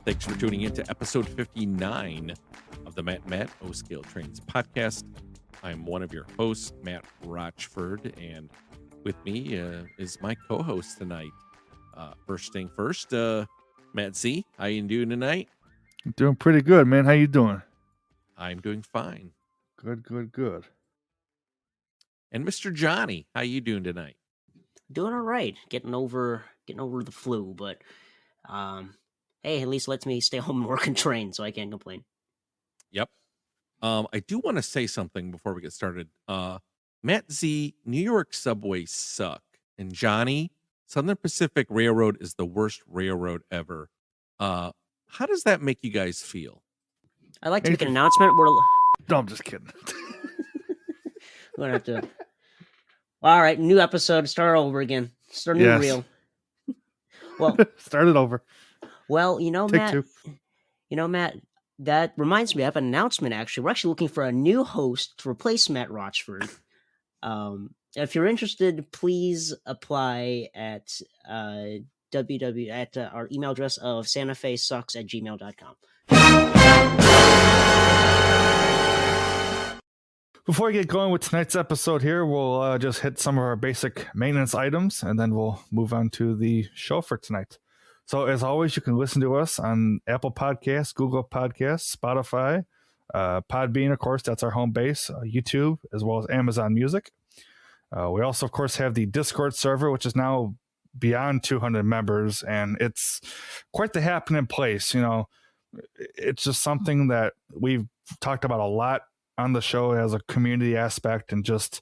Thanks for tuning in to episode 59 of the Matt O Scale Trainz podcast. I'm one of your hosts, Matt Rochford, and with me is my co-host tonight. First thing first, Matt Z, how you doing tonight? I'm doing pretty good, man. How you doing? I'm doing fine. Good. And Mr. Johnny, how you doing tonight? Doing all right. Getting over the flu, but hey, at least lets me stay home and work and train, so I can't complain. Yep. I do want to say something before we get started. Matt Z, New York subways suck. And Johnny, Southern Pacific Railroad is the worst railroad ever. How does that make you guys feel? I'd like to make an announcement. No, I'm just kidding. We're gonna have to. All right, new episode. Start over again. Start new reel. Well, start it over. Well, Take Matt. That reminds me, I have an announcement. Actually, we're actually looking for a new host to replace Matt Rochford. If you're interested, please apply at our email address of santafesucks@gmail.com. Before we get going with tonight's episode here, we'll just hit some of our basic maintenance items, and then we'll move on to the show for tonight. So as always, you can listen to us on Apple Podcasts, Google Podcasts, Spotify, Podbean, of course, that's our home base, YouTube, as well as Amazon Music. We also, of course, have the Discord server, which is now beyond 200 members, and it's quite the happening place. It's just something that we've talked about a lot on the show as a community aspect, and just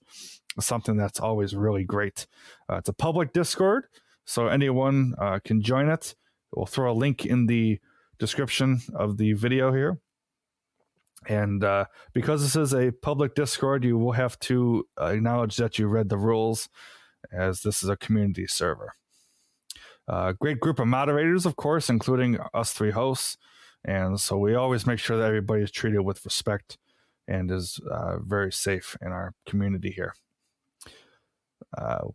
something that's always really great. It's a public Discord, so anyone can join it. We'll throw a link in the description of the video here. And because this is a public Discord, you will have to acknowledge that you read the rules, as this is a community server. Great group of moderators, of course, including us three hosts. And so we always make sure that everybody is treated with respect and is very safe in our community here.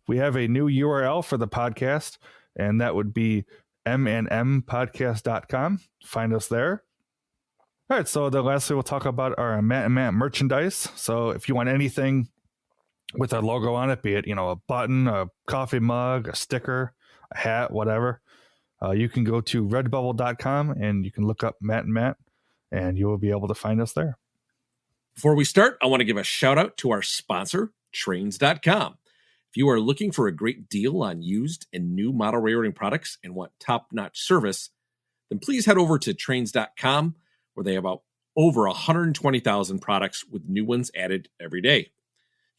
We have a new URL for the podcast, and that would be mnmpodcast.com. Find us there. All right, so the lastly, we'll talk about our Matt and Matt merchandise. So if you want anything with our logo on it, be it, a button, a coffee mug, a sticker, a hat, whatever, you can go to redbubble.com and you can look up Matt and Matt, and you will be able to find us there. Before we start, I want to give a shout out to our sponsor, Trainz.com. If you are looking for a great deal on used and new model railroading products and want top-notch service, then please head over to Trainz.com, where they have over 120,000 products with new ones added every day.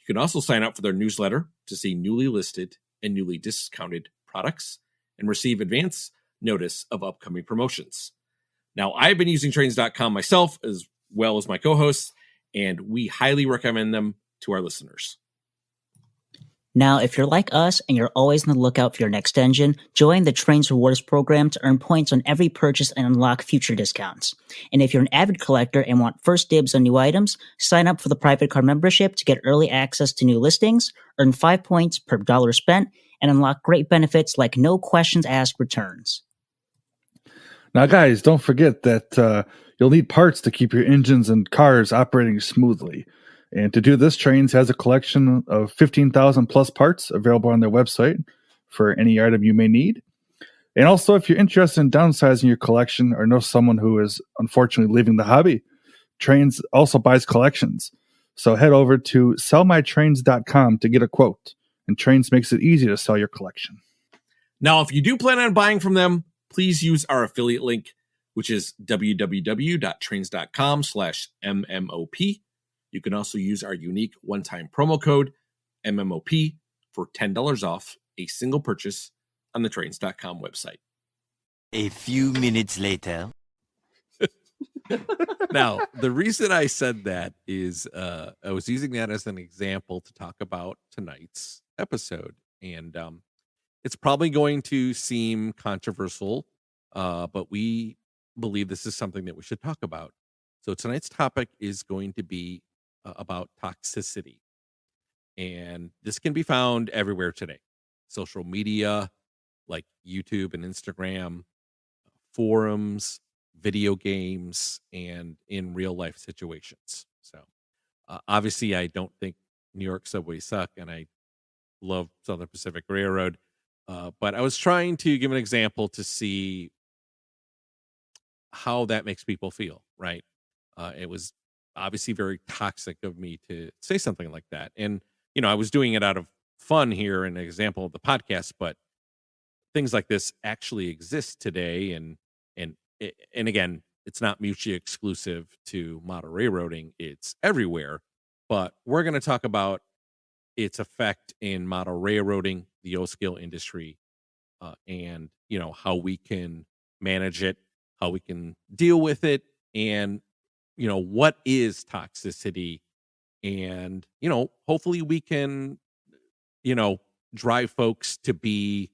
You can also sign up for their newsletter to see newly listed and newly discounted products and receive advance notice of upcoming promotions. Now, I've been using Trainz.com myself as well as my co-hosts, and we highly recommend them to our listeners. Now, if you're like us and you're always on the lookout for your next engine, join the Trainz Rewards program to earn points on every purchase and unlock future discounts. And if you're an avid collector and want first dibs on new items, sign up for the private card membership to get early access to new listings, earn 5 points per dollar spent, and unlock great benefits like no questions asked returns. Now, guys, don't forget that you'll need parts to keep your engines and cars operating smoothly. And to do this, Trainz has a collection of 15,000 plus parts available on their website for any item you may need. And also, if you're interested in downsizing your collection or know someone who is unfortunately leaving the hobby, Trainz also buys collections. So head over to sellmytrainz.com to get a quote. And Trainz makes it easy to sell your collection. Now, if you do plan on buying from them, please use our affiliate link, which is www.trainz.com/MMOP. You can also use our unique one-time promo code, MMOP, for $10 off a single purchase on the Trainz.com website. A few minutes later. Now, the reason I said that is I was using that as an example to talk about tonight's episode. And it's probably going to seem controversial, but we believe this is something that we should talk about. So tonight's topic is going to be about toxicity. And this can be found everywhere today. Social media, like YouTube and Instagram, forums, video games, and in real life situations. So obviously, I don't think New York subways suck, and I love Southern Pacific Railroad. But I was trying to give an example to see how that makes people feel, right? It was obviously very toxic of me to say something like that. And, I was doing it out of fun here, an example of the podcast, but things like this actually exist today. And again, it's not mutually exclusive to model railroading, it's everywhere. But we're going to talk about its effect in model railroading, the O scale industry, and how we can manage it, how we can deal with it, and what is toxicity, and hopefully we can you know drive folks to be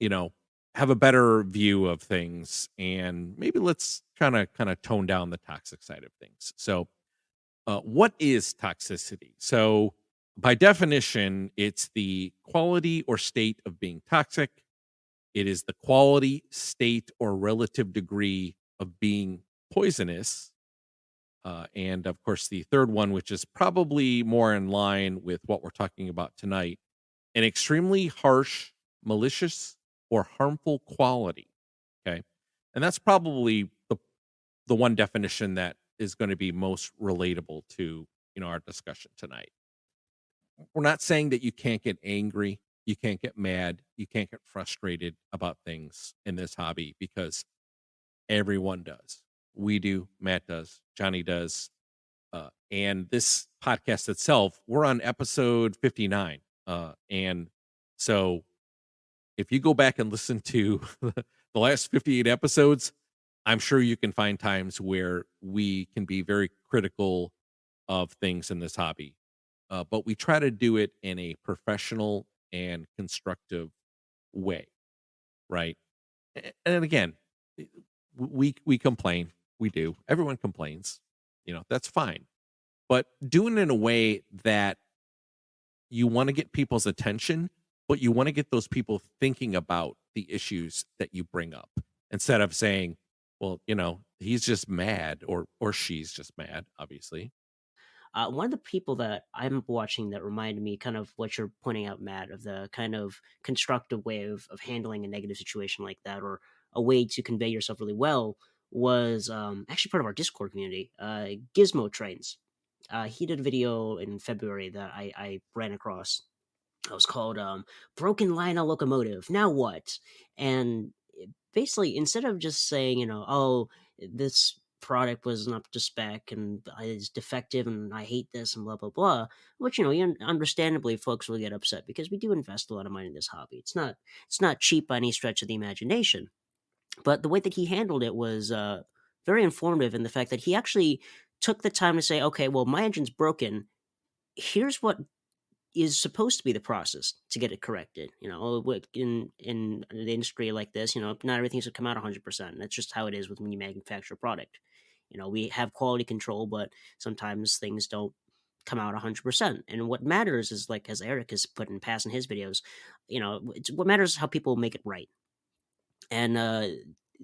you know have a better view of things, and maybe let's kind of tone down the toxic side of things. So what is toxicity? So by definition, it's the quality or state of being toxic. It is the quality, state, or relative degree of being poisonous. And of course, the third one, which is probably more in line with what we're talking about tonight, an extremely harsh, malicious, or harmful quality. Okay. And that's probably the one definition that is going to be most relatable to our discussion tonight. We're not saying that you can't get angry, you can't get mad, you can't get frustrated about things in this hobby, because everyone does. We do, Matt does, Johnny does. And this podcast itself, we're on episode 59. And so if you go back and listen to the last 58 episodes, I'm sure you can find times where we can be very critical of things in this hobby. But we try to do it in a professional and constructive way, right? And again, we complain. We do. Everyone complains. That's fine. But doing it in a way that you want to get people's attention, but you want to get those people thinking about the issues that you bring up, instead of saying, well, he's just mad, or she's just mad, obviously. One of the people that I'm watching that reminded me kind of what you're pointing out, Matt, of the kind of constructive way of handling a negative situation like that, or a way to convey yourself really well, was actually part of our Discord community, Gizmo Trainz. He did a video in February that I ran across. It was called Broken Line on Locomotive. Now what? And basically, instead of just saying, oh, this product wasn't up to spec and it's defective and I hate this and blah, blah, blah, which, understandably, folks will get upset because we do invest a lot of money in this hobby. It's not cheap by any stretch of the imagination. But the way that he handled it was very informative in the fact that he actually took the time to say, okay, well, my engine's broken. Here's what is supposed to be the process to get it corrected. In an industry like this, not everything's gonna come out 100%. That's just how it is when you manufacture a product. We have quality control, but sometimes things don't come out 100%. And what matters is, like, as Eric has put in past in his videos, what matters is how people make it right. And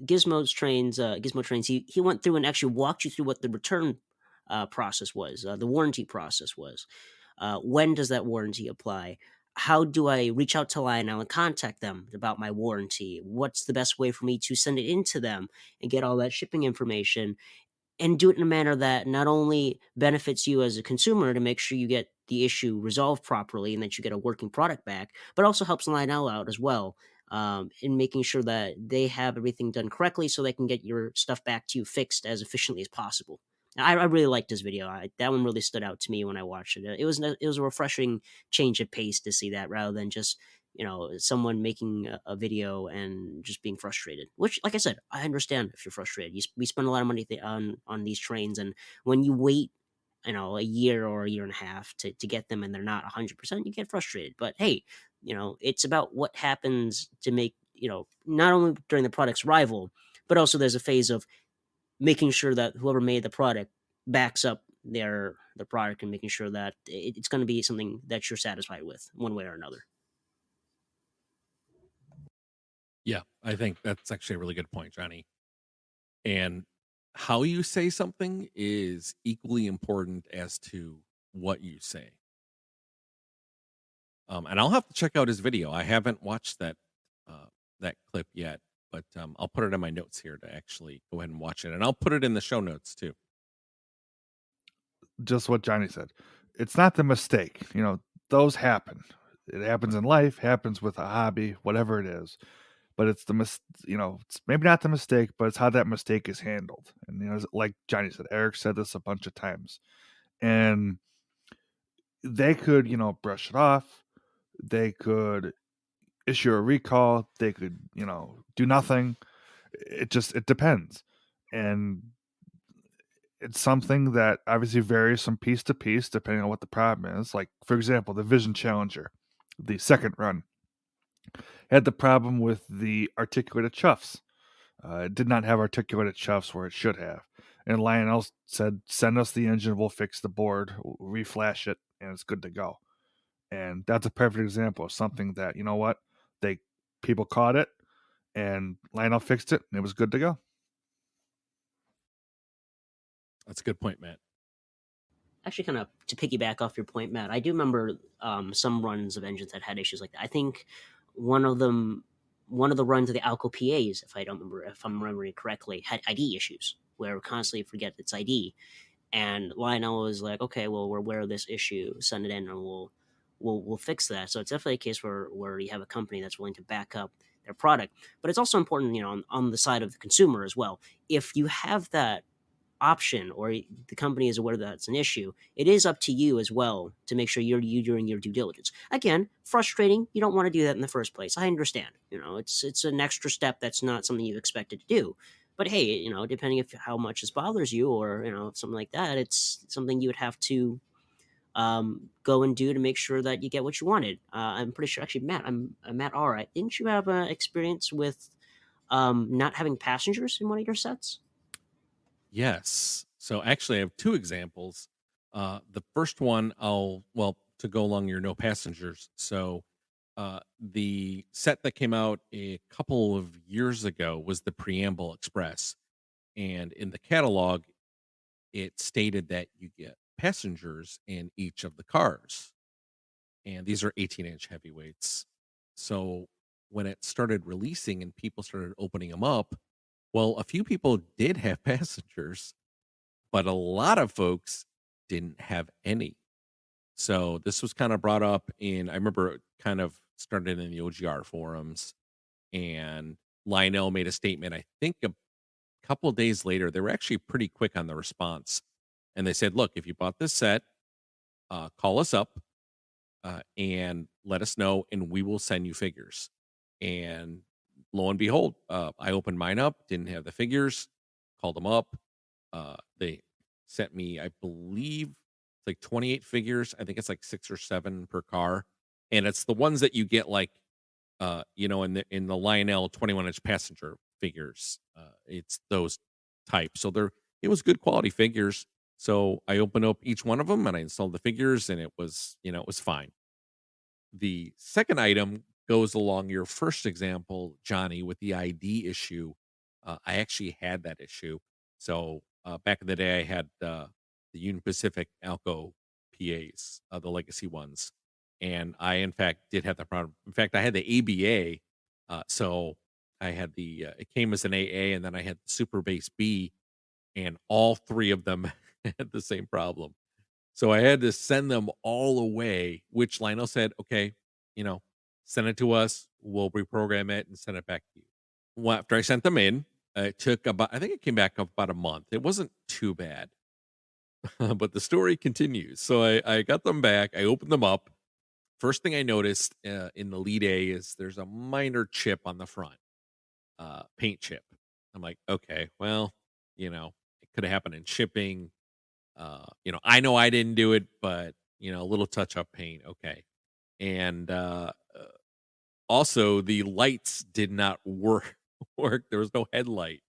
Gizmo Trainz, he went through and actually walked you through what the return process was, the warranty process was. When does that warranty apply? How do I reach out to Lionel and contact them about my warranty? What's the best way for me to send it into them and get all that shipping information, and do it in a manner that not only benefits you as a consumer to make sure you get the issue resolved properly and that you get a working product back, but also helps Lionel out as well, in making sure that they have everything done correctly so they can get your stuff back to you fixed as efficiently as possible. I really liked this video. That one really stood out to me when I watched it. It was a refreshing change of pace to see that, rather than just someone making a video and just being frustrated. Which, like I said, I understand if you're frustrated. We spend a lot of money on these trains, and when you wait, a year or a year and a half to get them, and they're not 100%, you get frustrated. But hey, it's about what happens to make not only during the product's arrival, but also there's a phase of making sure that whoever made the product backs up the product, and making sure that it's going to be something that you're satisfied with one way or another. Yeah, I think that's actually a really good point, Johnny. And how you say something is equally important as to what you say. And I'll have to check out his video. I haven't watched that clip yet, but I'll put it in my notes here to actually go ahead and watch it, and I'll put it in the show notes too. Just what Johnny said. It's not the mistake. Those happen. It happens in life, happens with a hobby, whatever it is. But it's it's maybe not the mistake, but it's how that mistake is handled. And like Johnny said, Eric said this a bunch of times. And they could, brush it off. They could issue a recall. They could, do nothing. It depends. And it's something that obviously varies from piece to piece depending on what the problem is. Like, for example, the Vision Challenger, the second run, had the problem with the articulated chuffs. It did not have articulated chuffs where it should have. And Lionel said, send us the engine, we'll fix the board, reflash it, and it's good to go. And that's a perfect example of something that, people caught it, and Lionel fixed it, and it was good to go. That's a good point, Matt. Actually, kind of to piggyback off your point, Matt, I do remember some runs of engines that had issues like that. I think one of the runs of the Alco PAs, if I'm remembering correctly, had ID issues where it constantly forget its ID. And Lionel was like, okay, well, we're aware of this issue, send it in and we'll fix that. So it's definitely a case where you have a company that's willing to back up their product. But it's also important, on the side of the consumer as well. If you have that option or the company is aware that it's an issue, it is up to you as well to make sure you're doing your due diligence. Again, frustrating. You don't want to do that in the first place. I understand. It's an extra step that's not something you expected to do. But hey, depending if how much this bothers you or something like that, it's something you would have to go and do to make sure that you get what you wanted. I'm pretty sure, actually, Matt, Matt. All right, didn't you have experience with not having passengers in one of your sets? Yes. So actually, I have two examples. The first one, to go along your no passengers. So the set that came out a couple of years ago was the Preamble Express. And in the catalog, it stated that you get passengers in each of the cars. And these are 18-inch heavyweights. So when it started releasing and people started opening them up, well, a few people did have passengers, but a lot of folks didn't have any. So this was kind of brought up I remember it kind of started in the OGR forums, and Lionel made a statement. I think a couple of days later, they were actually pretty quick on the response. And they said, look, if you bought this set, call us up and let us know, and we will send you figures. And lo and behold, I opened mine up, didn't have the figures, called them up. They sent me, I believe, it's like 28 figures. I think it's like 6 or 7 per car. And it's the ones that you get like, in the Lionel 21-inch passenger figures. It's those types. So it was good quality figures. So I opened up each one of them and I installed the figures, and it was fine. The second item goes along your first example, Johnny, with the ID issue. I actually had that issue. So back in the day, I had the Union Pacific Alco PAs, the legacy ones. And I, in fact, did have that problem. In fact, I had the ABA. So I had it came as an AA, and then I had the Super Base B, and all three of them had the same problem. So I had to send them all away, which Lionel said, okay, send it to us. We'll reprogram it and send it back to you. Well, after I sent them in, it took I think it came back about a month. It wasn't too bad, but the story continues. So I got them back. I opened them up. First thing I noticed in the lead A is there's a minor chip on the front, paint chip. I'm like, okay, well, it could have happened in shipping. I know I didn't do it, but a little touch up paint. Okay. And also the lights did not work. There was no headlight.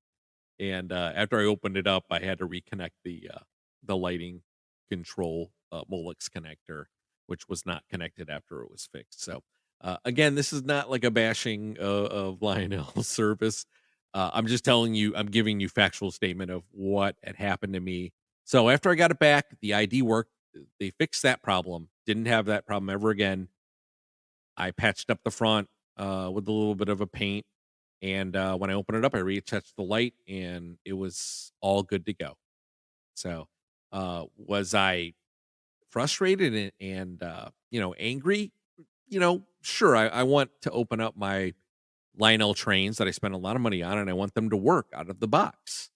And after I opened it up, I had to reconnect the lighting control Molex connector, which was not connected after it was fixed. So again, this is not like a bashing of Lionel's service. I'm just telling you, I'm giving you factual statement of what had happened to me. So after I got it back, the ID worked. They fixed that problem. Didn't have that problem ever again. I patched up the front with a little bit of a paint. And when I opened it up, I reattached the light and it was all good to go. So was I frustrated and angry? Sure, I want to open up my Lionel trains that I spent a lot of money on, and I want them to work out of the box.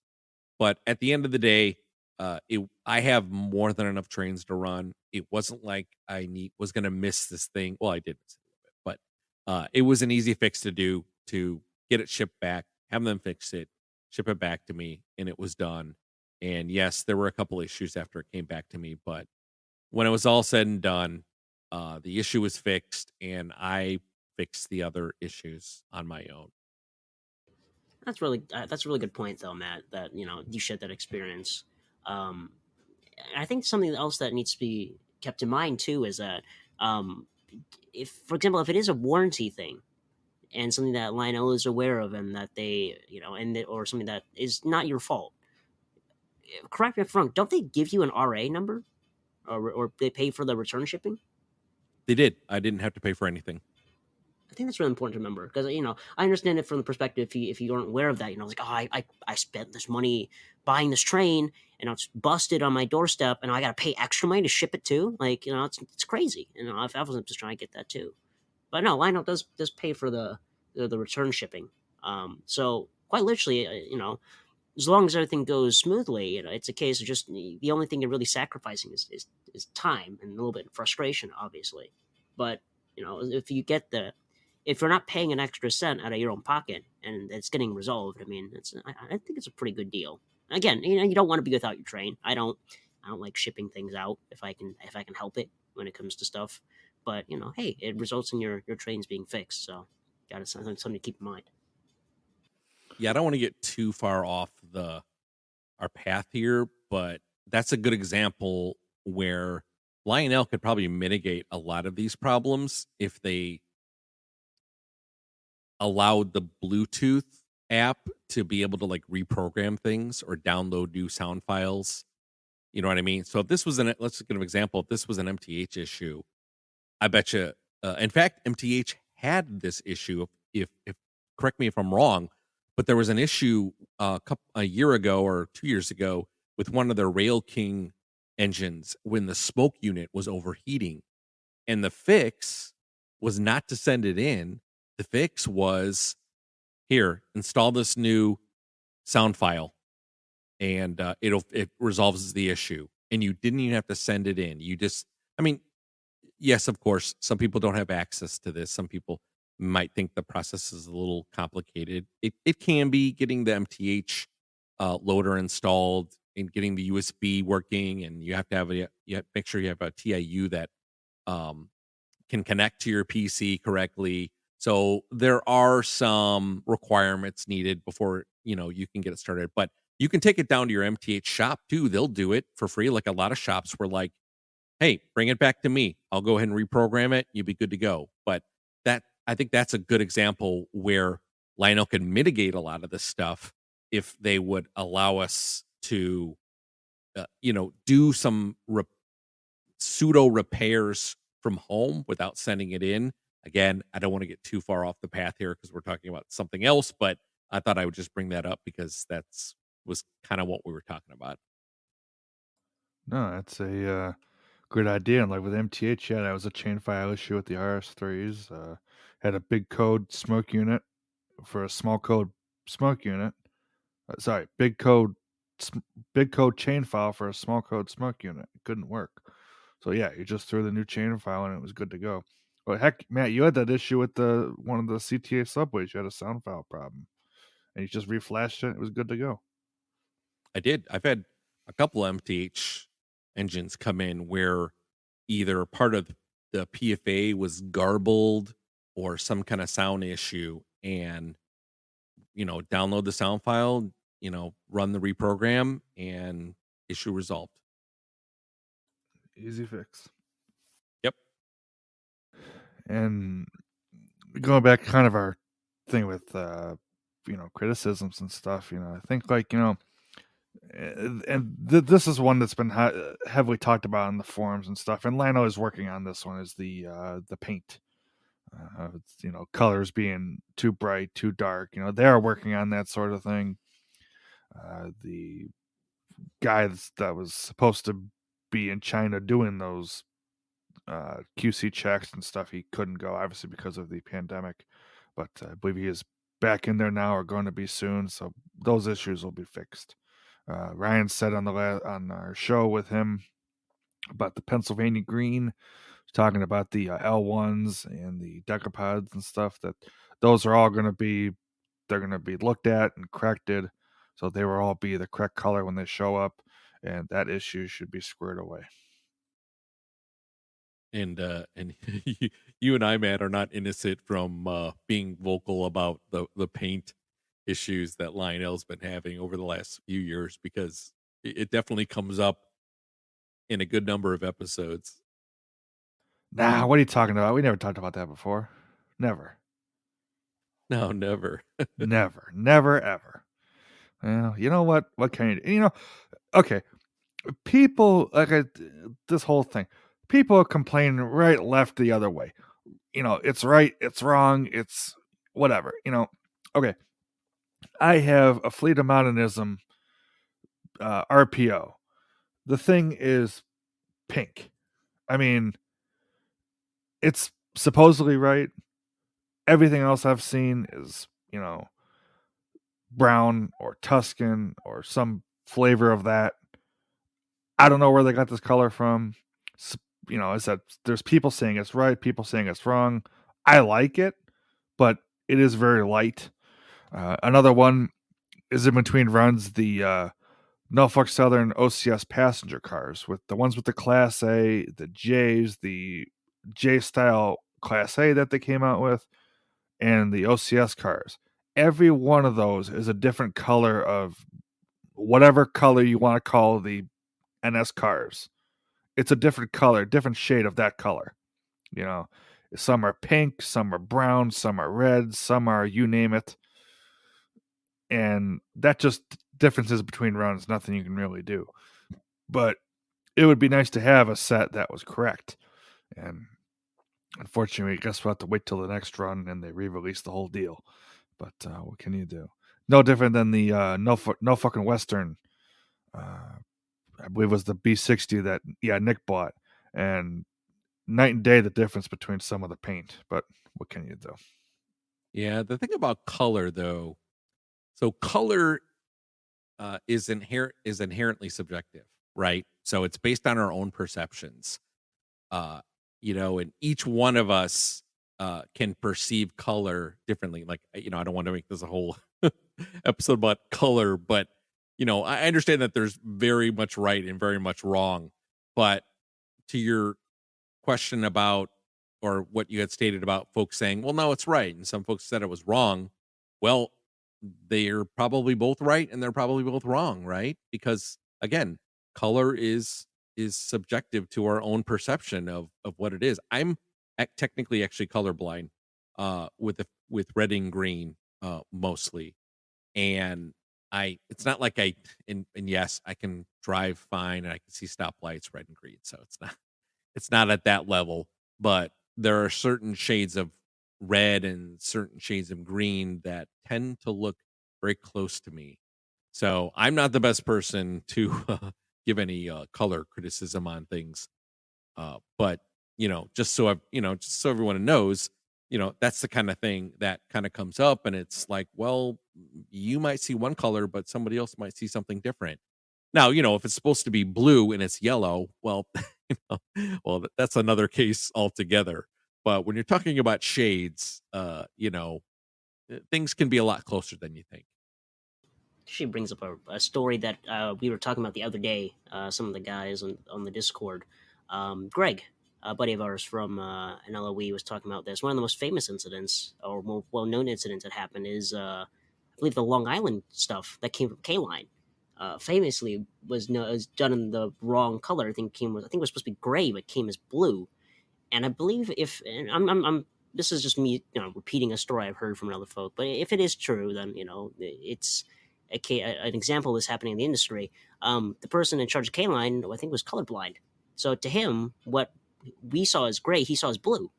But at the end of the day, I have more than enough trains to run. It wasn't like I was going to miss this thing. Well, I did miss it a little bit, but it was an easy fix to do, to get it shipped back, have them fix it, ship it back to me, and it was done. And yes, there were a couple issues after it came back to me, but when it was all said and done, the issue was fixed, and I fixed the other issues on my own. That's a really good point, though, Matt. That you shared that experience. Um, I think something else that needs to be kept in mind too is that if, for example, if it is a warranty thing and something that Lionel is aware of, and that they, or something that is not your fault, correct me if I'm wrong. Don't they give you an RA number, or they pay for the return shipping? They did. I didn't have to pay for anything. I think that's really important to remember, because I understand it from the perspective, if you aren't aware of that, like, I spent this money buying this train and it's busted on my doorstep and I got to pay extra money to ship it too. Like, it's crazy. If I wasn't just trying to get that too, but no, Lionel does pay for the return shipping. So quite literally, as long as everything goes smoothly, it's a case of just the only thing you're really sacrificing is time and a little bit of frustration, obviously. But if you're not paying an extra cent out of your own pocket and it's getting resolved, I mean, I think it's a pretty good deal. Again, you don't want to be without your train. I don't like shipping things out if I can help it when it comes to stuff. But hey, it results in your trains being fixed, so got to something to keep in mind. Yeah, I don't want to get too far off our path here, but that's a good example where Lionel could probably mitigate a lot of these problems if they allowed the Bluetooth app to be able to like reprogram things or download new sound files. You know what I mean? So if this was let's give an example. If this was an MTH issue, I bet you, in fact, MTH had this issue. If correct me if I'm wrong, but there was an issue a year ago or 2 years ago with one of their Rail King engines when the smoke unit was overheating, and the fix was not to send it in. The fix was, here, install this new sound file, and it resolves the issue. And you didn't even have to send it in. You just, I mean, yes, of course, some people don't have access to this. Some people might think the process is a little complicated. It can be, getting the MTH loader installed and getting the USB working, and you have to make sure you have a TIU that can connect to your PC correctly. So there are some requirements needed before you can get it started. But you can take it down to your MTH shop too. They'll do it for free. Like a lot of shops were like, hey, bring it back to me. I'll go ahead and reprogram it. You'll be good to go. But I think that's a good example where Lionel can mitigate a lot of this stuff if they would allow us to, do some pseudo repairs from home without sending it in. Again, I don't want to get too far off the path here because we're talking about something else, but I thought I would just bring that up because was kind of what we were talking about. No, that's a good idea. And like with MTH, yeah, that was a chain file issue with the RS3s. Had a big code smoke unit for a small code smoke unit. Big code chain file for a small code smoke unit. It couldn't work. So yeah, you just threw the new chain file and it was good to go. Well, heck, Matt, you had that issue with one of the CTA subways. You had a sound file problem, and you just reflashed it. It was good to go. I did. I've had a couple MTH engines come in where either part of the PFA was garbled or some kind of sound issue, and download the sound file, run the reprogram, and issue resolved. Easy fix. Yep. And going back, kind of our thing with criticisms and stuff. I think this is one that's been heavily talked about in the forums and stuff. And Lano is working on this one. Is the paint, colors being too bright, too dark. They are working on that sort of thing. The guy that was supposed to be in China doing those QC checks and stuff, he couldn't go, obviously, because of the pandemic. But I believe he is back in there now, or going to be soon. So those issues will be fixed. Ryan said on our show with him about the Pennsylvania green, talking about the L1s and the decapods and stuff, that those are all going to be looked at and corrected, so they will all be the correct color when they show up, and that issue should be squared away. And you and I, Matt, are not innocent from being vocal about the paint issues that Lionel's been having over the last few years, because it definitely comes up in a good number of episodes. Nah, what are you talking about? We never talked about that before. Never. No, never. Never, ever. Well, you know what? What can you do? Okay. People, this whole thing, people complain right, left, the other way. It's right, it's wrong, it's whatever. Okay. I have a Fleet of Modernism RPO. The thing is pink. I mean, it's supposedly right. Everything else I've seen is, brown or Tuscan or some flavor of that. I don't know where they got this color from. I said, there's people saying it's right, people saying it's wrong. I like it, but it is very light. Another one is in between runs, the Norfolk Southern OCS passenger cars, with the ones with the Class A, the J's, the J-style Class A that they came out with, and the OCS cars. Every one of those is a different color of whatever color you want to call the NS cars. It's a different color, different shade of that color. Some are pink, some are brown, some are red, some are you name it. And that just differences between runs, nothing you can really do. But it would be nice to have a set that was correct. And unfortunately, I guess we'll have to wait till the next run and they re-release the whole deal. But what can you do? No different than the No Fucking Western. I believe it was the B60 that Nick bought, and night and day the difference between some of the paint. But what can you do? Yeah, the thing about color, though, so color is inherently subjective, right? So it's based on our own perceptions. And each one of us can perceive color differently. Like, I don't want to make this a whole episode about color, but I understand that there's very much right and very much wrong. But to your question about, or what you had stated about folks saying, well, no, it's right, and some folks said it was wrong. Well, they're probably both right and they're probably both wrong, right? Because again, color is subjective to our own perception of what it is. I'm technically actually colorblind with red and green mostly, and it's not like and yes, I can drive fine and I can see stoplights red and green, so it's not at that level. But there are certain shades of red and certain shades of green that tend to look very close to me. So I'm not the best person to give any color criticism on things. But just so everyone knows, that's the kind of thing that kind of comes up, and it's like, well, you might see one color, but somebody else might see something different. Now, if it's supposed to be blue and it's yellow, well, that's another case altogether. But when you're talking about shades, things can be a lot closer than you think. She brings up a story that we were talking about the other day. Some of the guys on the Discord, Greg, a buddy of ours from an LOE, was talking about this. One of the most famous incidents, or more well-known incidents that happened, is I believe the Long Island stuff that came from K-Line. Famously was done in the wrong color. I think it was supposed to be gray, but came as blue. And I believe I'm this is just me, repeating a story I've heard from another folk. But if it is true, then it's an example of this happening in the industry. The person in charge of K-Line, I think, was colorblind. So to him, what we saw as gray, he saw as blue.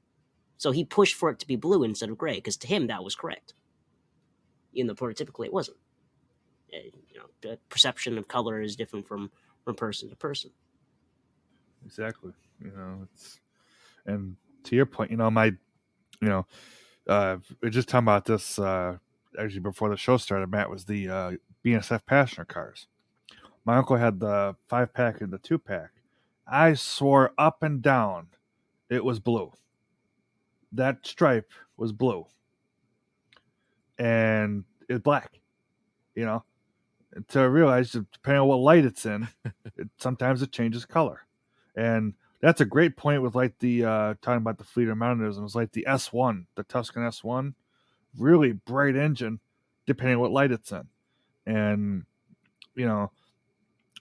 So he pushed for it to be blue instead of gray, because to him that was correct. Even though prototypically it wasn't. The perception of color is different from person to person. Exactly. And to your point, we're just talking about this actually before the show started. Matt, was the BNSF passenger cars. My uncle had the 5-pack and the 2-pack. I swore up and down it was blue. That stripe was blue, and it's black. Until I realized, depending on what light it's in, sometimes it changes color. And that's a great point with like the talking about the fleet of monitors. It was like the S1, the Tuscan S1, really bright engine, depending on what light it's in. And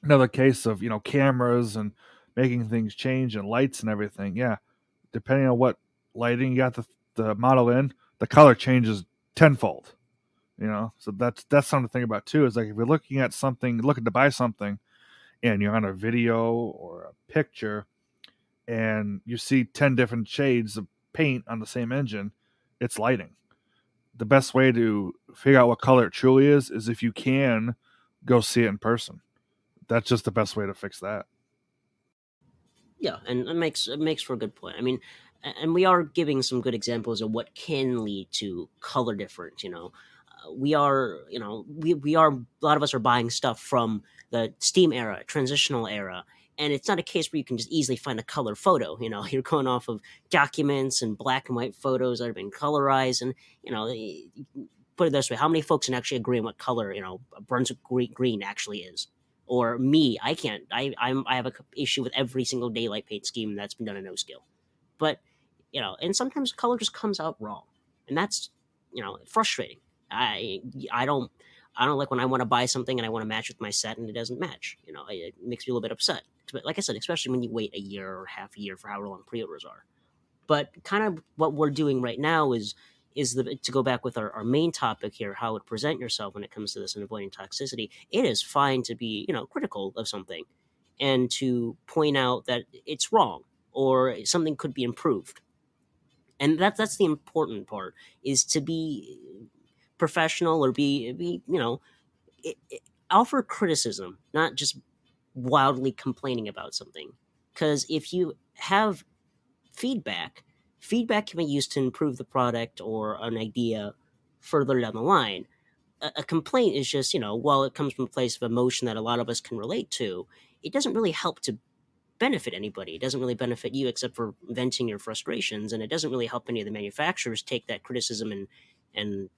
another case of cameras and making things change and lights and everything. Yeah, depending on what lighting you got the model in, the color changes tenfold. So that's something to think about too. Is like if you're looking to buy something, and you're on a video or a picture, and you see 10 different shades of paint on the same engine, it's lighting. The best way to figure out what color it truly is if you can go see it in person. That's just the best way to fix that. Yeah, and it makes for a good point. I mean, and we are giving some good examples of what can lead to color difference. We are, we are, a lot of us are buying stuff from the Steam era, transitional era, and it's not a case where you can just easily find a color photo. You're going off of documents and black and white photos that have been colorized, and put it this way: how many folks can actually agree on what color Brunswick green actually is? Or me, I can't. I have a issue with every single daylight paint scheme that's been done in no skill. But and sometimes color just comes out wrong, and that's frustrating. I don't like when I want to buy something and I want to match with my set and it doesn't match. It makes me a little bit upset. But like I said, especially when you wait a year or half a year for however long pre-orders are. But kind of what we're doing right now is to go back with our main topic here, how to present yourself when it comes to this and avoiding toxicity. It is fine to be critical of something and to point out that it's wrong or something could be improved. And that's the important part, is to be professional or be offer criticism, not just wildly complaining about something. Because if you have feedback can be used to improve the product or an idea further down the line. A complaint is just, while it comes from a place of emotion that a lot of us can relate to, it doesn't really help to benefit anybody. It doesn't really benefit you except for venting your frustrations, and it doesn't really help any of the manufacturers take that criticism and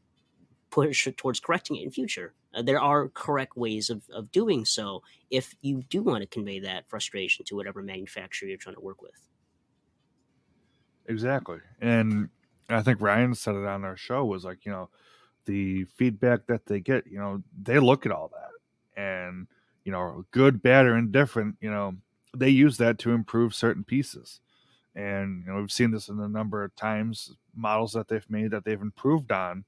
push towards correcting it in future. There are correct ways of doing so if you do want to convey that frustration to whatever manufacturer you're trying to work with. Exactly. And I think Ryan said it on our show, was like, the feedback that they get, they look at all that, and, good, bad, or indifferent, they use that to improve certain pieces. And, we've seen this in a number of times, models that they've made that they've improved on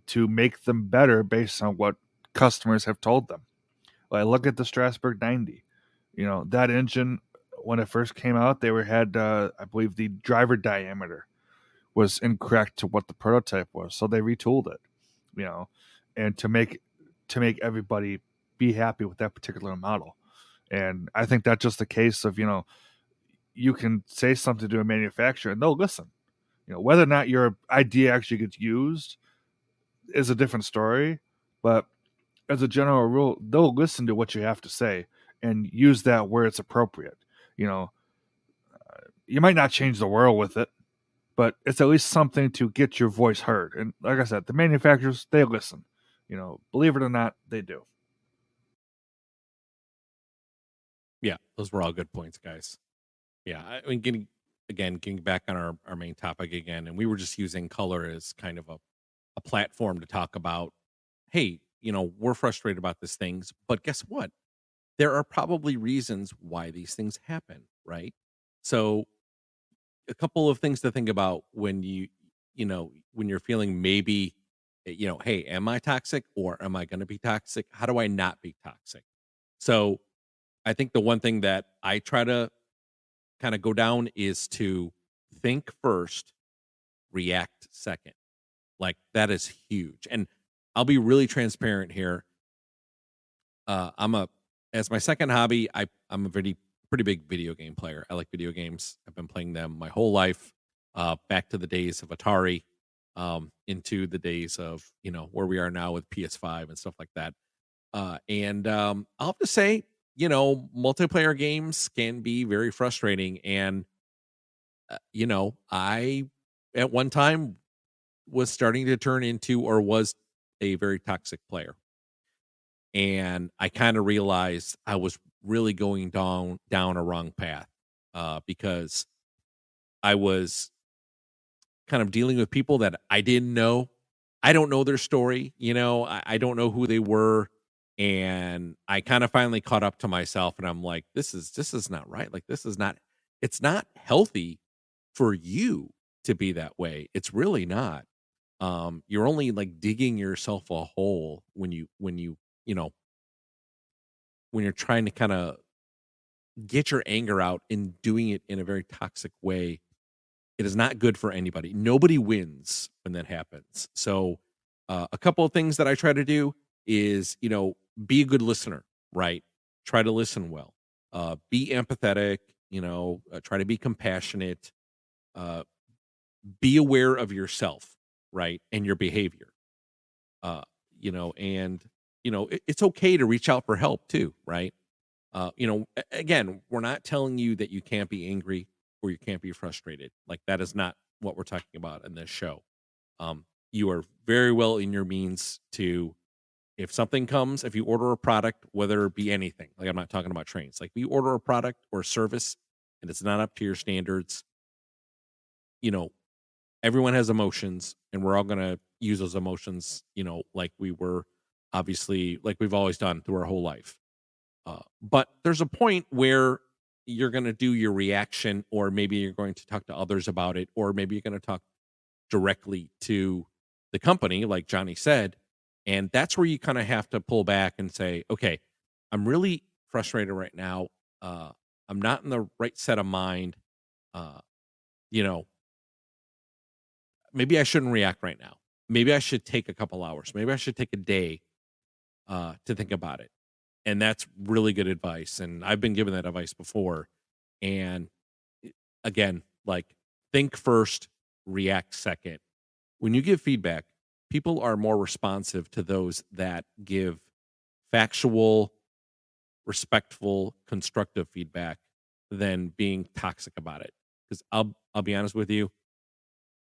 to make them better based on what customers have told them. Like, look at the Strasbourg 90. That engine, when it first came out, they had, I believe, the driver diameter was incorrect to what the prototype was, so they retooled it, and to make everybody be happy with that particular model. And I think that's just the case of, you can say something to a manufacturer and they'll listen. Whether or not your idea actually gets used is a different story, but as a general rule, they'll listen to what you have to say and use that where it's appropriate. You might not change the world with it, but it's at least something to get your voice heard. And like I said, the manufacturers, they listen. Believe it or not, they do. Yeah, those were all good points, guys. Yeah, I mean, getting back on our main topic again, and we were just using color as kind of a platform to talk about, hey, we're frustrated about these things, but guess what? There are probably reasons why these things happen, right? So a couple of things to think about when when you're feeling maybe, hey, am I toxic or am I going to be toxic? How do I not be toxic? So I think the one thing that I try to kind of go down is to think first, react second. Like that is huge. And I'll be really transparent here. I'm a as my second hobby, I'm a pretty big video game player. I like video games. I've been playing them my whole life, back to the days of Atari, into the days of where we are now with PS5 and stuff like that. And I'll have to say, multiplayer games can be very frustrating. And I at one time was starting to turn into or was a very toxic player. And I kind of realized I was really going down a wrong path, because I was kind of dealing with people that I didn't know. I don't know their story, I don't know who they were. And I kind of finally caught up to myself and I'm like, this is not right. Like it's not healthy for you to be that way. It's really not. You're only like digging yourself a hole you know, when you're trying to kind of get your anger out and doing it in a very toxic way. It is not good for anybody. Nobody wins when that happens. So, a couple of things that I try to do is, be a good listener, right? Try to listen well. Be empathetic, try to be compassionate. Uh, be aware of yourself, right? And your behavior. Uh, and, it's okay to reach out for help too, right? Again, we're not telling you that you can't be angry or you can't be frustrated. Like that is not what we're talking about in this show. You are very well in your means to, if you order a product, whether it be anything, like I'm not talking about trains, like if you order a product or a service and it's not up to your standards, you know, everyone has emotions and we're all going to use those emotions, like like we've always done through our whole life. But there's a point where you're going to do your reaction, or maybe you're going to talk to others about it, or maybe you're going to talk directly to the company, like Johnny said. And that's where you kind of have to pull back and say, okay, I'm really frustrated right now. I'm not in the right set of mind. Uh, you know, maybe I shouldn't react right now. Maybe I should take a couple hours. Maybe I should take a day to think about it. And that's really good advice. And I've been given that advice before. And again, like think first, react second. When you give feedback, people are more responsive to those that give factual, respectful, constructive feedback than being toxic about it. Because I'll be honest with you,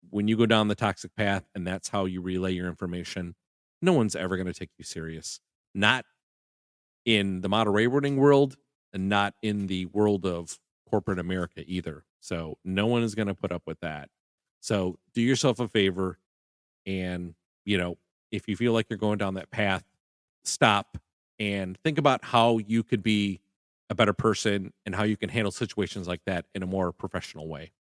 when you go down the toxic path and that's how you relay your information, no one's ever going to take you serious. Not in the model railroading world and not in the world of corporate America either. So no one is going to put up with that. So do yourself a favor and, if you feel like you're going down that path, stop and think about how you could be a better person and how you can handle situations like that in a more professional way.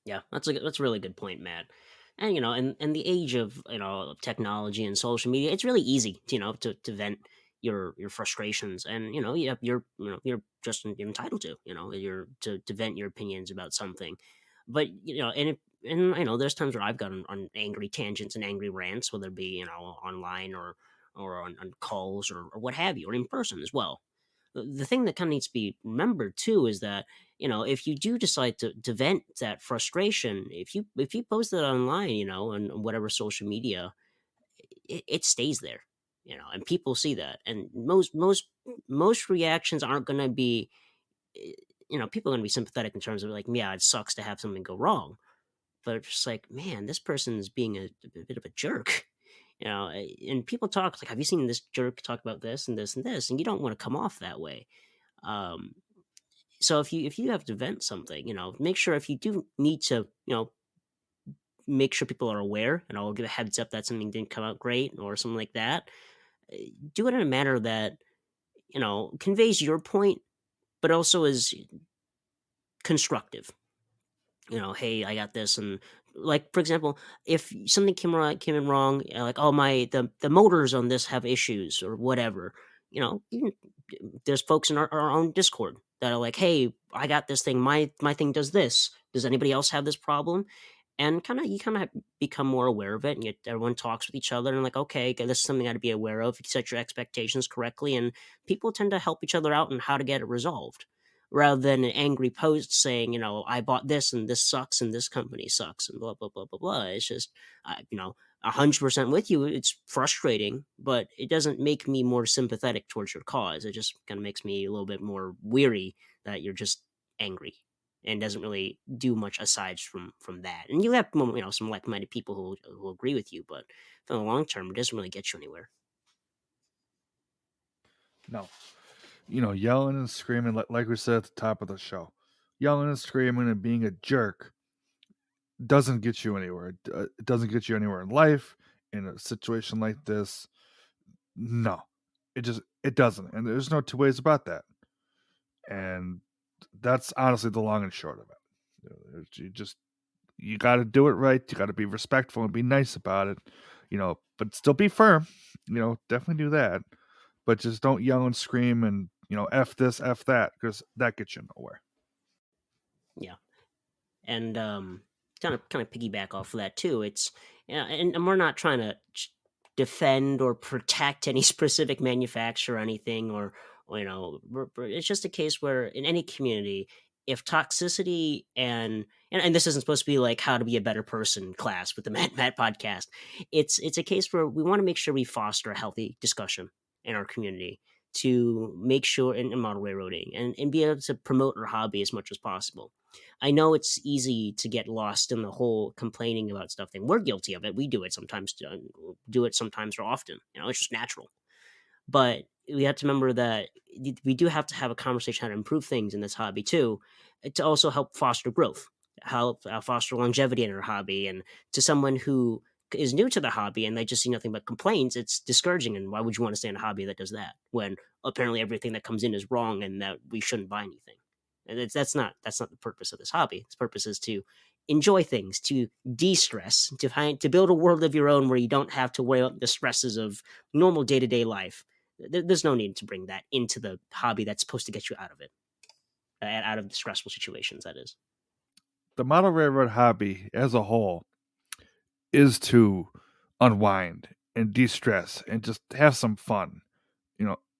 Yeah, that's a really good point, Matt. And in the age of technology and social media, it's really easy to vent your frustrations, and you're just entitled to you're to vent your opinions about something. But and I know there's times where I've gone on angry tangents and angry rants, whether it be online or on calls or what have you, or in person as well. The thing that kind of needs to be remembered too is that if you do decide to vent that frustration, if you post it online, on whatever social media, it stays there, and people see that, and most reactions aren't going to be, people are going to be sympathetic in terms of like, yeah, it sucks to have something go wrong, but it's just like, man, this person's being a bit of a jerk. And people talk like, have you seen this jerk talk about this and this and this, and you don't want to come off that way. um so if you have to vent something, make sure, if you do need to, make sure people are aware, and I'll give a heads up that something didn't come out great or something like that. Do it in a manner that conveys your point, but also is constructive. Hey, I got this, and like for example, if something came in wrong, like oh the motors on this have issues or whatever, there's folks in our own Discord that are like, hey, I got this thing, my thing does this. Does anybody else have this problem? And you kind of become more aware of it, and everyone talks with each other, and like, okay, this is something I got to be aware of. You set your expectations correctly, and people tend to help each other out on how to get it resolved, rather than an angry post saying, I bought this and this sucks and this company sucks and blah blah blah blah blah. It's just, 100% with you. It's frustrating, but it doesn't make me more sympathetic towards your cause. It just kind of makes me a little bit more weary that you're just angry and doesn't really do much aside from that. And you have some like-minded people who agree with you, but for the long term, it doesn't really get you anywhere. No. Yelling and screaming, like we said at the top of the show, yelling and screaming and being a jerk doesn't get you anywhere. It doesn't get you anywhere in life, in a situation like this. No, it doesn't. And there's no two ways about that. And that's honestly the long and short of it. You got to do it right. You got to be respectful and be nice about it, but still be firm, definitely do that. But just don't yell and scream and, F this, F that, because that gets you nowhere. Yeah. And kind of piggyback off of that too. It's and we're not trying to defend or protect any specific manufacturer or anything, or it's just a case where in any community, if toxicity and this isn't supposed to be like how to be a better person class with the Matt podcast, it's a case where we want to make sure we foster a healthy discussion in our community to make sure in model railroading and be able to promote our hobby as much as possible. I know it's easy to get lost in the whole complaining about stuff thing. We're guilty of it. We do it sometimes, or often. It's just natural. But we have to remember that we do have to have a conversation how to improve things in this hobby too, to also help foster growth, help foster longevity in our hobby. And to someone who is new to the hobby and they just see nothing but complaints, it's discouraging. And why would you want to stay in a hobby that does that when apparently everything that comes in is wrong and that we shouldn't buy anything? And that's not the purpose of this hobby. Its purpose is to enjoy things, to de-stress, to build a world of your own where you don't have to worry about the stresses of normal day-to-day life. There's no need to bring that into the hobby that's supposed to get you out of it, out of the stressful situations, that is. The model railroad hobby as a whole is to unwind and de-stress and just have some fun.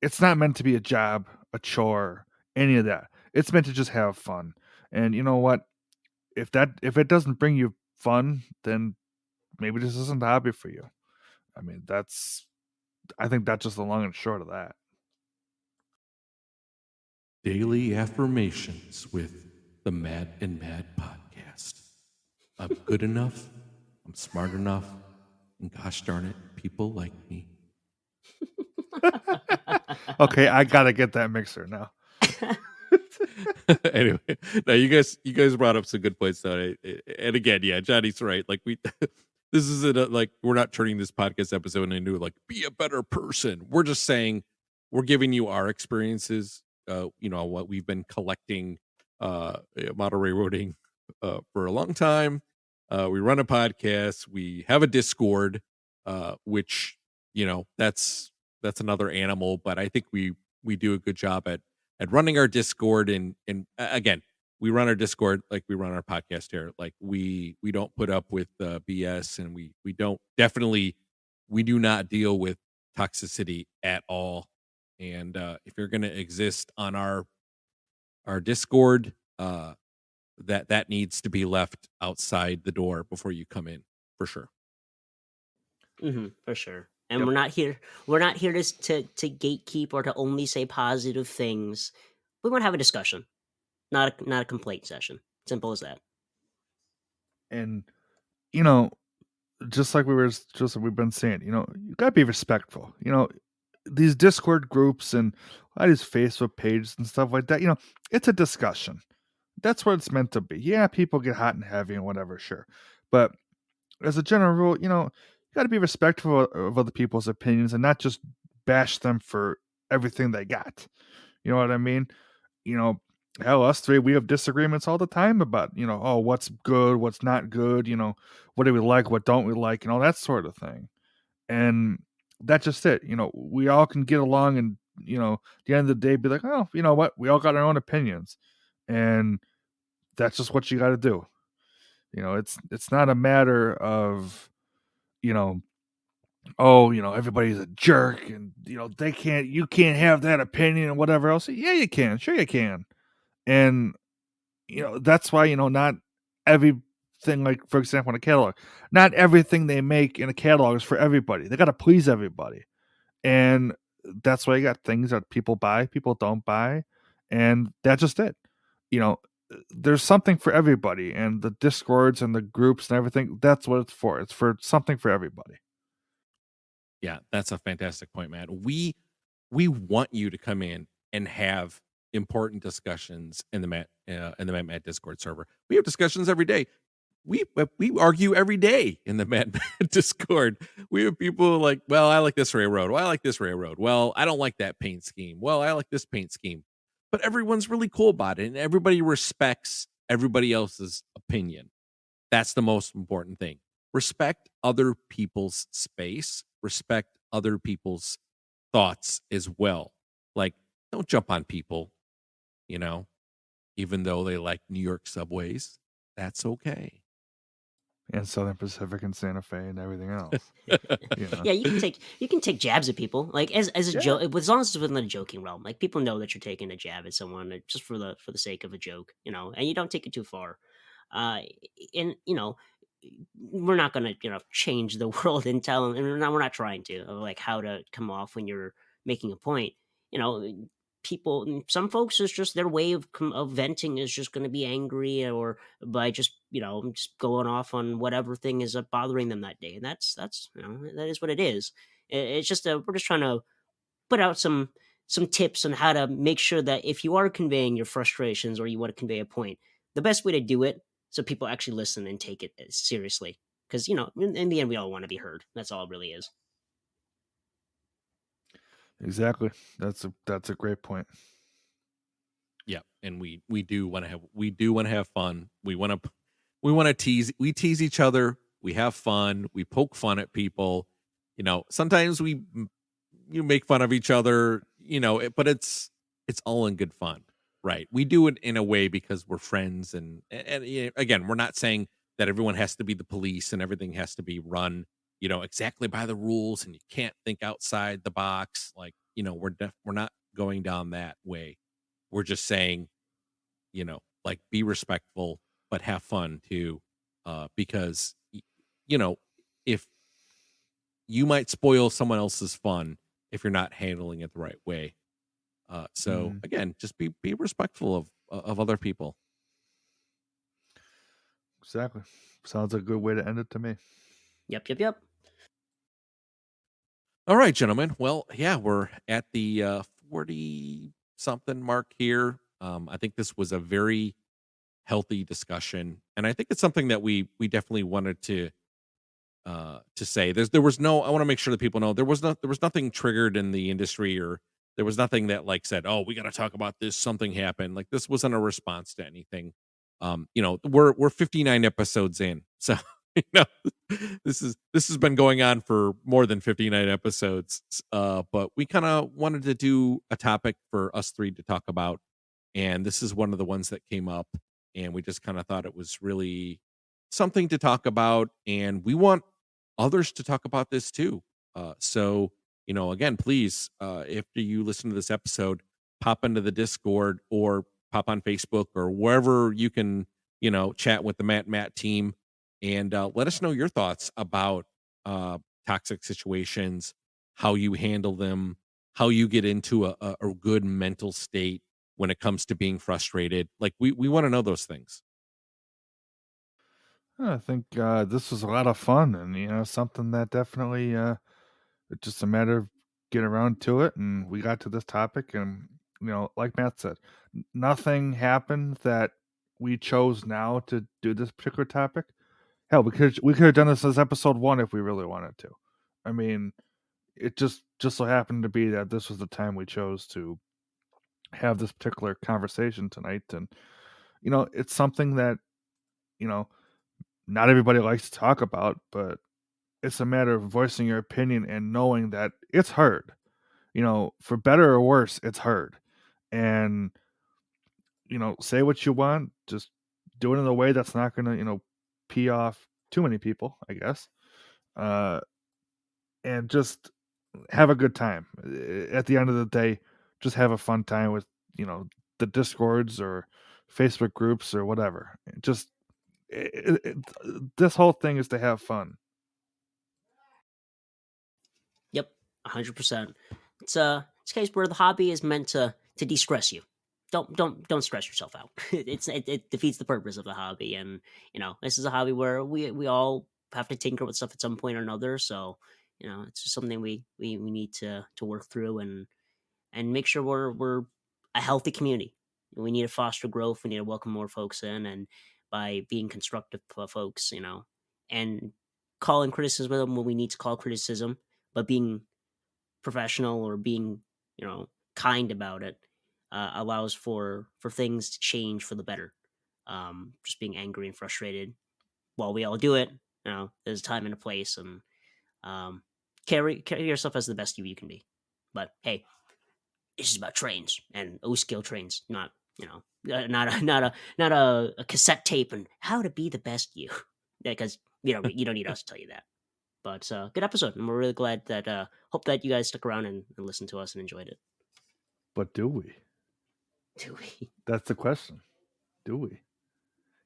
It's not meant to be a job, a chore, any of that. It's meant to just have fun. And you know what? If it doesn't bring you fun, then maybe this isn't the hobby for you. I mean, I think that's just the long and short of that. Daily affirmations with the Matt and Mad podcast. I'm good enough. I'm smart enough. And gosh darn it, people like me. Okay, I gotta get that mixer now. Anyway, now you guys brought up some good points though. And again, yeah, Johnny's right. Like this isn't like we're not turning this podcast episode into like be a better person. We're just saying we're giving you our experiences. What we've been collecting model railroading for a long time. We run a podcast. We have a Discord, which that's another animal. But I think we do a good job at running our Discord. And again, we run our Discord like we run our podcast here. Like we don't put up with BS, and we do not deal with toxicity at all. And if you're going to exist on our Discord, that needs to be left outside the door before you come in, for sure. For sure. And yep. We're not here to gatekeep or to only say positive things. We want to have a discussion, not a complaint session. Simple as that. And just like we've been saying, you gotta be respectful. These Discord groups and all these Facebook pages and stuff like that, it's a discussion. That's what it's meant to be. Yeah, people get hot and heavy and whatever, sure. But as a general rule, you got to be respectful of other people's opinions and not just bash them for everything they got. You know what I mean? hell, us three, we have disagreements all the time about, oh, what's good, what's not good, what do we like, what don't we like, and all that sort of thing. And that's just it. We all can get along and, at the end of the day, be like, oh, you know what? We all got our own opinions. And that's just what you got to do. It's not a matter of, you know, oh, everybody's a jerk and, you can't have that opinion and whatever else. Yeah, you can. Sure you can. And, that's why, not everything, like, for example, in a catalog, not everything they make in a catalog is for everybody. They got to please everybody. And that's why you got things that people buy, people don't buy. And that's just it. There's something for everybody. And the Discords and the groups and everything, that's what it's for. It's for something for everybody. Yeah, that's a fantastic point, Matt. We want you to come in and have important discussions in the Matt Discord server. We have discussions every day. We argue every day in the Matt Discord. We have people like, well, I like this railroad. Well, I like this railroad. Well, I don't like that paint scheme. Well, I like this paint scheme. But everyone's really cool about it, and everybody respects everybody else's opinion. That's the most important thing. Respect other people's space. Respect other people's thoughts as well. Like, don't jump on people, even though they like New York subways. That's okay. And Southern Pacific and Santa Fe and everything else. Yeah, you can take jabs at people, like as a joke, as long as it's within the joking realm. Like, people know that you're taking a jab at someone just for the sake of a joke, and you don't take it too far. And we're not gonna change the world and tell them, and we're not trying to, like, how to come off when you're making a point. People, some folks, is just their way of venting is just going to be angry, or by just just going off on whatever thing is bothering them that day, and that's that is what it is. It's just we're just trying to put out some tips on how to make sure that if you are conveying your frustrations or you want to convey a point, the best way to do it so people actually listen and take it seriously, because in the end, we all want to be heard. That's all it really is. Exactly. That's a great point. Yeah, and we do want to have fun. We want to tease each other. We have fun. We poke fun at people. Sometimes you make fun of each other. But it's all in good fun, right? We do it in a way because we're friends, and again, we're not saying that everyone has to be the police and everything has to be run exactly by the rules, and you can't think outside the box. Like, we're not going down that way. We're just saying, like, be respectful, but have fun too. Because, if you might spoil someone else's fun if you're not handling it the right way. So again, just be respectful of other people. Exactly. Sounds like a good way to end it to me. Yep. All right, gentlemen. Well, yeah, we're at the 40 something mark here. I think this was a very healthy discussion, and I think it's something that we definitely wanted to say. There was no. I want to make sure that people know there was nothing triggered in the industry, or there was nothing that, like, said, "Oh, we got to talk about this. Something happened." Like, this wasn't a response to anything. We're 59 episodes in, so this has been going on for more than 59 episodes. But we kind of wanted to do a topic for us three to talk about, and this is one of the ones that came up, and we just kind of thought it was really something to talk about, and we want others to talk about this too. So again, please, after you listen to this episode, pop into the Discord or pop on Facebook or wherever you can, chat with the Matt team, and let us know your thoughts about toxic situations, how you handle them, how you get into a good mental state when it comes to being frustrated. Like, we want to know those things. I think this was a lot of fun, and something that definitely it's just a matter of getting around to it, and we got to this topic, and like Matt said, nothing happened that we chose now to do this particular topic. Hell, we could have done this as episode 1 if we really wanted to. I mean, it just so happened to be that this was the time we chose to have this particular conversation tonight. And, it's something that, not everybody likes to talk about, but it's a matter of voicing your opinion and knowing that it's heard. For better or worse, it's heard. And, say what you want, just do it in a way that's not going to, pee off too many people, I guess. And just have a good time. At the end of the day, just have a fun time with, the Discords or Facebook groups or whatever. Just this whole thing is to have fun. Yep, 100%. It's a case where the hobby is meant to de-stress you. Don't stress yourself out. It defeats the purpose of the hobby, and this is a hobby where we all have to tinker with stuff at some point or another. So it's just something we need to work through and make sure we're a healthy community. We need to foster growth. We need to welcome more folks in, and by being constructive folks, and calling criticism when we need to call criticism, but being professional or being kind about it allows for things to change for the better. Just being angry and frustrated, while we all do it, there's a time and a place, and carry yourself as the best you can be. But hey, this is about Trainz and O-scale Trainz, not not a cassette tape and how to be the best you, because you don't need us to tell you that. But good episode, and we're really glad that hope that you guys stuck around and listened to us and enjoyed it. But do we? Do we? That's the question. Do we?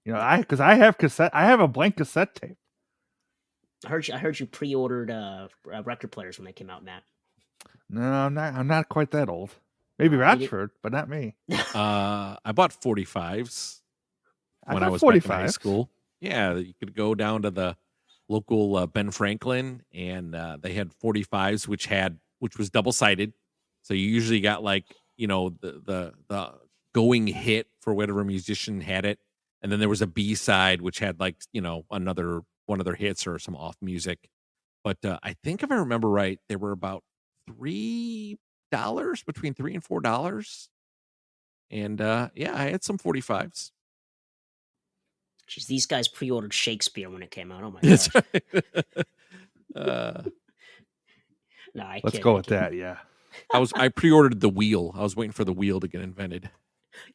Because I have a blank cassette tape. I heard you pre-ordered record players when they came out, Matt. No, I'm not quite that old. Maybe Rochford, but not me. I bought 45s when I was 45s. back in high school. Yeah, you could go down to the local Ben Franklin, and they had 45s, which was double sided. So you usually got the going hit for whatever musician had it, and then there was a B side which had another one of their hits or some off music. But I think if I remember right, they were about $3, between $3 and $4, and I had some 45s. Jeez, these guys pre-ordered Shakespeare when it came out. Oh my gosh! No, let's go with that. Yeah, I pre-ordered the wheel. I was waiting for the wheel to get invented.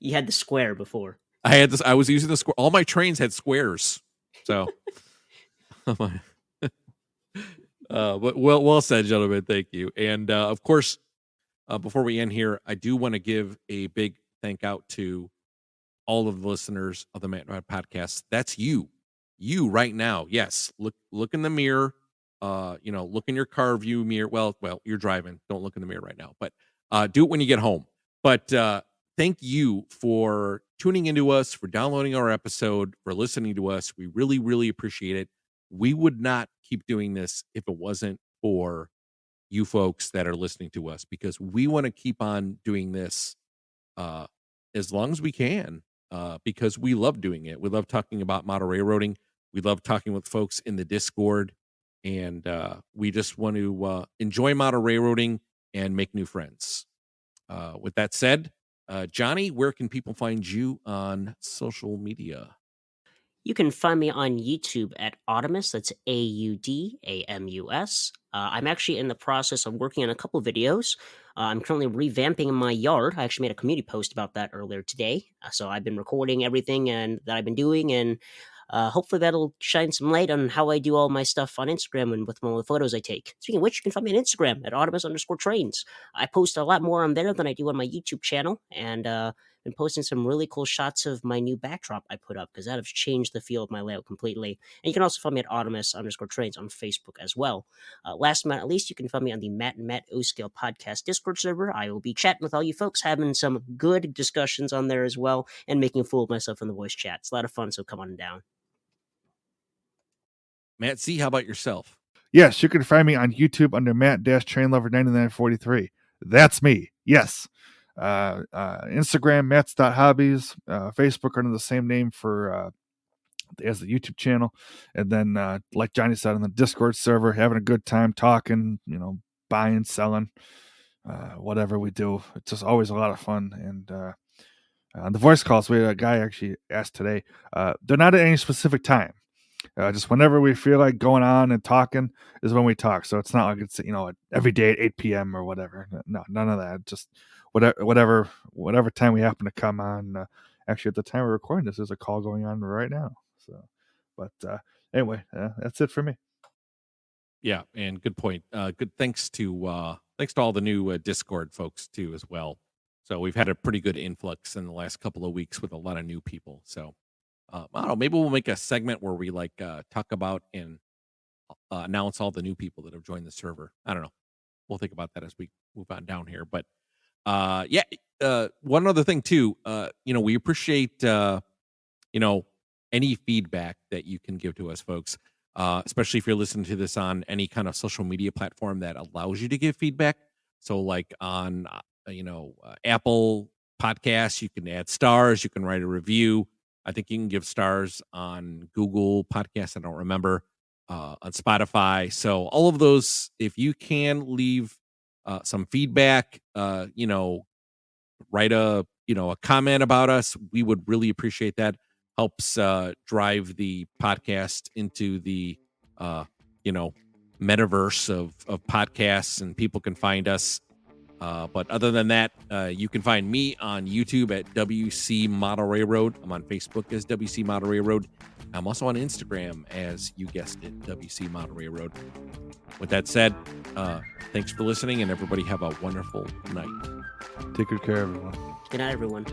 You had the square before. I had this. I was using the square. All my trains had squares. So, but well said, gentlemen. Thank you. And of course, before we end here, I do want to give a big thank out to all of the listeners of the Matt Rod podcast. That's you right now. Yes. Look in the mirror. Look in your car view mirror. Well, you're driving. Don't look in the mirror right now, but do it when you get home. But thank you for tuning into us, for downloading our episode, for listening to us. We really, really appreciate it. We would not keep doing this if it wasn't for you folks that are listening to us, because we want to keep on doing this as long as we can, because we love doing it. We love talking about model railroading. We love talking with folks in the Discord, and we just want to enjoy model railroading and make new friends. With that said, Johnny, where can people find you on social media? You can find me on YouTube at Audamus. That's AUDAMUS. I'm actually in the process of working on a couple videos. I'm currently revamping my yard. I actually made a community post about that earlier today. So I've been recording everything that I've been doing, and hopefully that'll shine some light on how I do all my stuff on Instagram and with all the photos I take. Speaking of which, you can find me on Instagram at Audamus_Trainz. I post a lot more on there than I do on my YouTube channel, and been posting some really cool shots of my new backdrop I put up, because that has changed the feel of my layout completely. And you can also find me at Audamus_Trainz on Facebook as well. Last but not least, you can find me on the Matt and Matt O-Scale podcast Discord server. I will be chatting with all you folks, having some good discussions on there as well, and making a fool of myself in the voice chat. It's a lot of fun, so come on down. Matt Z, how about yourself? Yes, you can find me on YouTube under Matt-TrainLover9943. That's me. Yes. Instagram, Matt's.hobbies, Facebook under the same name for as the YouTube channel. And then like Johnny said, on the Discord server, having a good time talking, buying, selling, whatever we do. It's just always a lot of fun. And on the voice calls, we had a guy actually asked today. They're not at any specific time. Just whenever we feel like going on and talking is when we talk. So it's not like it's every day at 8 p.m. or whatever. No, none of that. Just whatever time we happen to come on. Actually, at the time we're recording this, there's a call going on right now. So, but anyway, that's it for me. Yeah, and good point. Good thanks to all the new Discord folks too as well. So we've had a pretty good influx in the last couple of weeks with a lot of new people. So I don't know, maybe we'll make a segment where we talk about and announce all the new people that have joined the server. I don't know. We'll think about that as we move on down here. But one other thing too, we appreciate any feedback that you can give to us, folks. Especially if you're listening to this on any kind of social media platform that allows you to give feedback. So like on, Apple Podcasts, you can add stars, you can write a review. I think you can give stars on Google Podcasts. I don't remember, on Spotify. So all of those, if you can leave some feedback, write a comment about us, we would really appreciate that. Helps drive the podcast into the metaverse of podcasts, and people can find us. But other than that, you can find me on YouTube at WC Model Railroad. I'm on Facebook as WC Model Railroad. I'm also on Instagram as, you guessed it, WC Model Railroad. With that said, thanks for listening, and everybody have a wonderful night. Take good care, everyone. Good night, everyone.